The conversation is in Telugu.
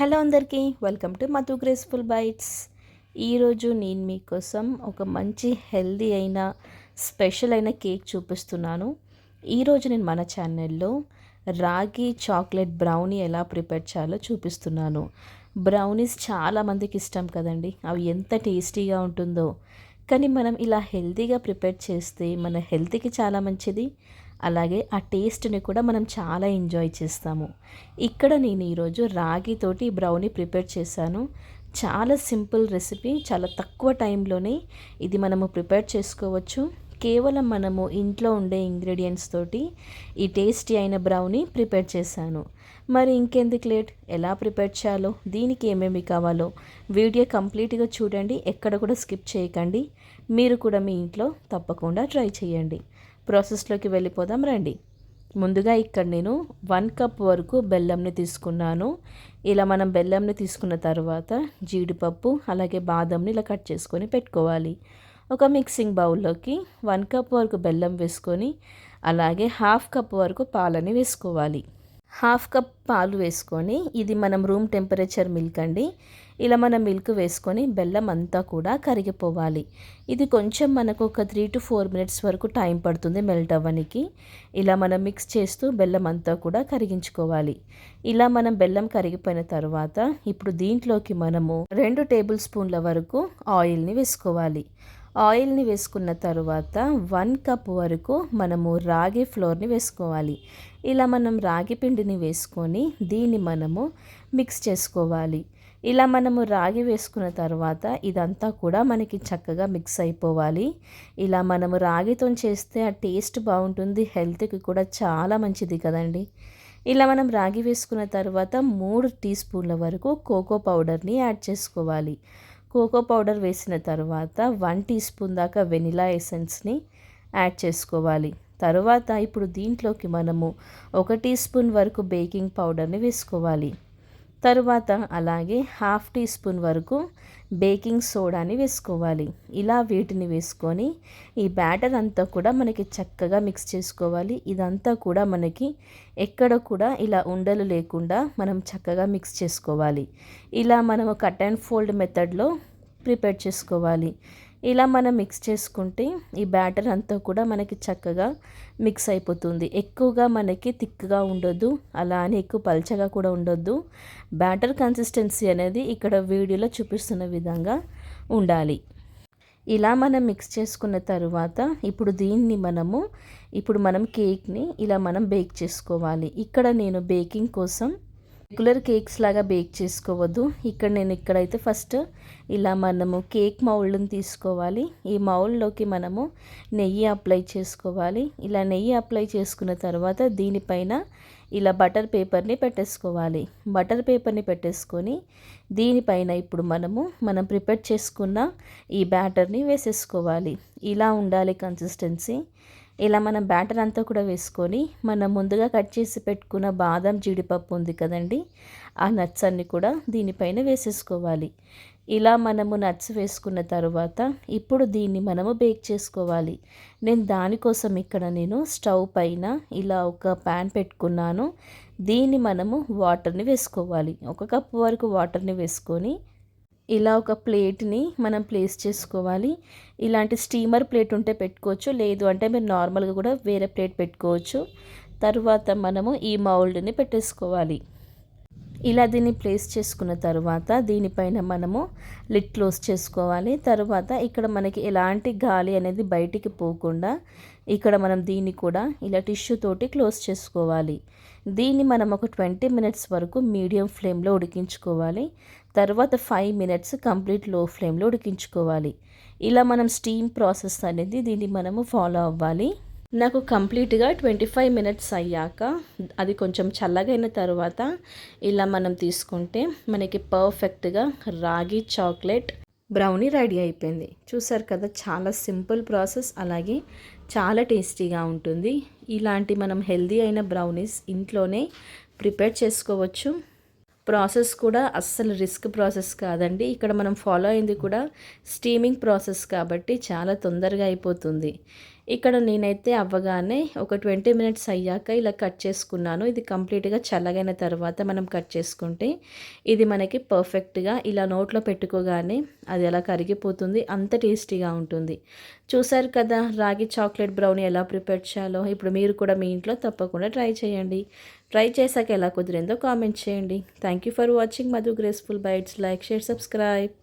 హలో అందరికీ welcome to Madhu graceful bytes. ఈరోజు నేను మీకోసం ఒక మంచి హెల్దీ అయిన స్పెషల్ అయిన కేక్ చూపిస్తున్నాను. ఈరోజు నేను మన ఛానల్లో రాగి చాక్లెట్ బ్రౌనీ ఎలా ప్రిపేర్ చేయాలో చూపిస్తున్నాను. బ్రౌనీస్ చాలామందికి ఇష్టం కదండి, అవి ఎంత టేస్టీగా ఉంటుందో. కానీ మనం ఇలా హెల్తీగా ప్రిపేర్ చేస్తే మన హెల్త్కి చాలా మంచిది, అలాగే ఆ టేస్ట్ని కూడా మనం చాలా ఎంజాయ్ చేస్తాము. ఇక్కడ నేను ఈరోజు రాగితోటి బ్రౌనీ ప్రిపేర్ చేశాను. చాలా సింపుల్ రెసిపీ, చాలా తక్కువ టైంలోనే ఇది మనము ప్రిపేర్ చేసుకోవచ్చు. కేవలం మనము ఇంట్లో ఉండే ఇంగ్రీడియంట్స్ తోటి ఈ టేస్టీ అయిన బ్రౌనీ ప్రిపేర్ చేశాను. మరి ఇంకెందుకు లేట్, ఎలా ప్రిపేర్ చేయాలో, దీనికి ఏమేమి కావాలో వీడియో కంప్లీట్గా చూడండి, ఎక్కడ కూడా స్కిప్ చేయకండి. మీరు కూడా మీ ఇంట్లో తప్పకుండా ట్రై చేయండి. ప్రాసెస్లోకి వెళ్ళిపోదాం రండి. ముందుగా ఇక్కడ నేను 1 కప్ వరకు బెల్లంని తీసుకున్నాను. ఇలా మనం బెల్లంని తీసుకున్న తర్వాత జీడిపప్పు అలాగే బాదంని ఇలా కట్ చేసుకొని పెట్టుకోవాలి. ఒక మిక్సింగ్ బౌల్లోకి 1 కప్ వరకు బెల్లం వేసుకొని అలాగే 1/2 కప్ వరకు పాలని వేసుకోవాలి. 1/2 కప్ పాలు వేసుకొని, ఇది మనం రూమ్ టెంపరేచర్ మిల్క్ అండి. ఇలా మనం మిల్క్ వేసుకొని బెల్లం అంతా కూడా కరిగిపోవాలి. ఇది కొంచెం మనకు ఒక 3 to 4 మినిట్స్ వరకు టైం పడుతుంది మెల్ట్ అవ్వడానికి. ఇలా మనం మిక్స్ చేస్తూ బెల్లం అంతా కూడా కరిగించుకోవాలి. ఇలా మనం బెల్లం కరిగిపోయిన తర్వాత ఇప్పుడు దీంట్లోకి మనము 2 టేబుల్ స్పూన్ల వరకు ఆయిల్ని వేసుకోవాలి. ఆయిల్ని వేసుకున్న తర్వాత 1 కప్ వరకు మనము రాగి ఫ్లోర్ని వేసుకోవాలి. ఇలా మనం రాగి పిండిని వేసుకొని దీన్ని మనము మిక్స్ చేసుకోవాలి. ఇలా మనము రాగి వేసుకున్న తర్వాత ఇదంతా కూడా మనకి చక్కగా మిక్స్ అయిపోవాలి. ఇలా మనము రాగితో చేస్తే ఆ టేస్ట్ బాగుంటుంది, హెల్త్కి కూడా చాలా మంచిది కదండి. ఇలా మనం రాగి వేసుకున్న తర్వాత 3 టీ స్పూన్ల వరకు కోకో పౌడర్ని యాడ్ చేసుకోవాలి. కోకో పౌడర్ వేసిన తర్వాత 1 టీ స్పూన్ దాకా వెనిలా ఎసెన్స్ని యాడ్ చేసుకోవాలి. తర్వాత ఇప్పుడు దీంట్లోకి మనము 1 టీ స్పూన్ వరకు బేకింగ్ పౌడర్ని వేసుకోవాలి. తరువాత అలాగే 1/2 టీ స్పూన్ వరకు బేకింగ్ సోడాని వేసుకోవాలి. ఇలా వీటిని వేసుకొని ఈ బ్యాటర్ అంతా కూడా మనకి చక్కగా మిక్స్ చేసుకోవాలి. ఇదంతా కూడా మనకి ఎక్కడ కూడా ఇలా ఉండలు లేకుండా మనం చక్కగా మిక్స్ చేసుకోవాలి. ఇలా మనము కట్ అండ్ ఫోల్డ్ మెథడ్లో ప్రిపేర్ చేసుకోవాలి. ఇలా మనం మిక్స్ చేసుకుంటే ఈ బ్యాటర్ అంతా కూడా మనకి చక్కగా మిక్స్ అయిపోతుంది. ఎక్కువగా మనకి థిక్గా ఉండొద్దు, అలా అని ఎక్కువ పల్చగా కూడా ఉండొద్దు. బ్యాటర్ కన్సిస్టెన్సీ అనేది ఇక్కడ వీడియోలో చూపిస్తున్న విధంగా ఉండాలి. ఇలా మనం మిక్స్ చేసుకున్న తర్వాత ఇప్పుడు దీన్ని మనం కేక్ని ఇలా మనం బేక్ చేసుకోవాలి. ఇక్కడ నేను బేకింగ్ కోసం రెగ్యులర్ కేక్స్ లాగా బేక్ చేసుకోవద్దు. ఇక్కడైతే ఫస్ట్ ఇలా మనము కేక్ మౌల్డ్ని తీసుకోవాలి. ఈ మౌల్డ్లోకి మనము నెయ్యి అప్లై చేసుకోవాలి. ఇలా నెయ్యి అప్లై చేసుకున్న తర్వాత దీనిపైన ఇలా బటర్ పేపర్ని పెట్టేసుకోవాలి. బటర్ పేపర్ని పెట్టేసుకొని దీనిపైన ఇప్పుడు మనం ప్రిపేర్ చేసుకున్న ఈ బ్యాటర్ని వేసేసుకోవాలి. ఇలా ఉండాలి కన్సిస్టెన్సీ. ఇలా మనం బ్యాటర్ అంతా కూడా వేసుకొని మనం ముందుగా కట్ చేసి పెట్టుకున్న బాదం జీడిపప్పు ఉంది కదండి, ఆ నట్స్ అన్నీ కూడా దీనిపైన వేసేసుకోవాలి. ఇలా మనము నట్స్ వేసుకున్న తర్వాత ఇప్పుడు దీన్ని మనము బేక్ చేసుకోవాలి. నేను దానికోసం ఇక్కడ స్టవ్ పైన ఇలా ఒక ప్యాన్ పెట్టుకున్నాను. దీన్ని మనము వాటర్ని వేసుకోవాలి. 1 కప్పు వరకు వాటర్ని వేసుకొని ఇలా ఒక ప్లేట్ని మనం ప్లేస్ చేసుకోవాలి. ఇలాంటి స్టీమర్ ప్లేట్ ఉంటే పెట్టుకోవచ్చు, లేదు అంటే మీరు నార్మల్గా కూడా వేరే ప్లేట్ పెట్టుకోవచ్చు. తర్వాత మనము ఈ మౌల్డ్ని పెట్టేసుకోవాలి. ఇలా దీన్ని ప్లేస్ చేసుకున్న తర్వాత దీనిపైన మనము లిడ్ క్లోజ్ చేసుకోవాలి. తర్వాత ఇక్కడ మనకి ఎలాంటి గాలి అనేది బయటికి పోకుండా ఇక్కడ మనం దీన్ని కూడా ఇలా టిష్యూ తోటి క్లోజ్ చేసుకోవాలి. దీన్ని మనం ఒక 20 మినిట్స్ వరకు మీడియం ఫ్లేమ్లో ఉడికించుకోవాలి. తర్వాత 5 మినిట్స్ కంప్లీట్ లో ఫ్లేమ్లో ఉడికించుకోవాలి. ఇలా మనం స్టీమ్ ప్రాసెస్ అనేది దీన్ని మనము ఫాలో అవ్వాలి. నాకు కంప్లీట్గా 25 మినిట్స్ అయ్యాక అది కొంచెం చల్లగా అయిన తర్వాత ఇలా మనం తీసుకుంటే మనకి పర్ఫెక్ట్గా రాగి చాక్లెట్ బ్రౌనీ రెడీ అయిపోయింది. చూసారు కదా, చాలా సింపుల్ ప్రాసెస్, అలాగే చాలా టేస్టీగా ఉంటుంది. ఇలాంటి మనం హెల్దీ అయిన బ్రౌనీస్ ఇంట్లోనే ప్రిపేర్ చేసుకోవచ్చు. ప్రాసెస్ కూడా అస్సలు రిస్క్ ప్రాసెస్ కాదండి. ఇక్కడ మనం ఫాలో అయింది కూడా స్టీమింగ్ ప్రాసెస్ కాబట్టి చాలా తొందరగా అయిపోతుంది. ఇక్కడ నేనైతే అవ్వగానే ఒక 20 మినిట్స్ అయ్యాక ఇలా కట్ చేసుకున్నాను. ఇది కంప్లీట్‌గా చల్లగైన తర్వాత మనం కట్ చేసుకుంటే ఇది మనకి పర్ఫెక్ట్‌గా ఇలా నోట్లో పెట్టుకోగానే అది అలా కరిగిపోతుంది. అంత టేస్టీగా ఉంటుంది. చూసారు కదా రాగి చాక్లెట్ బ్రౌనీ ఎలా ప్రిపేర్ చేయాలో. ఇప్పుడు మీరు కూడా మీ ఇంట్లో తప్పకుండా ట్రై చేయండి. ట్రై చేశాక ఎలా కుదిరిందో కామెంట్ చేయండి. Thank you for watching Madhu graceful bytes. Like, share, subscribe.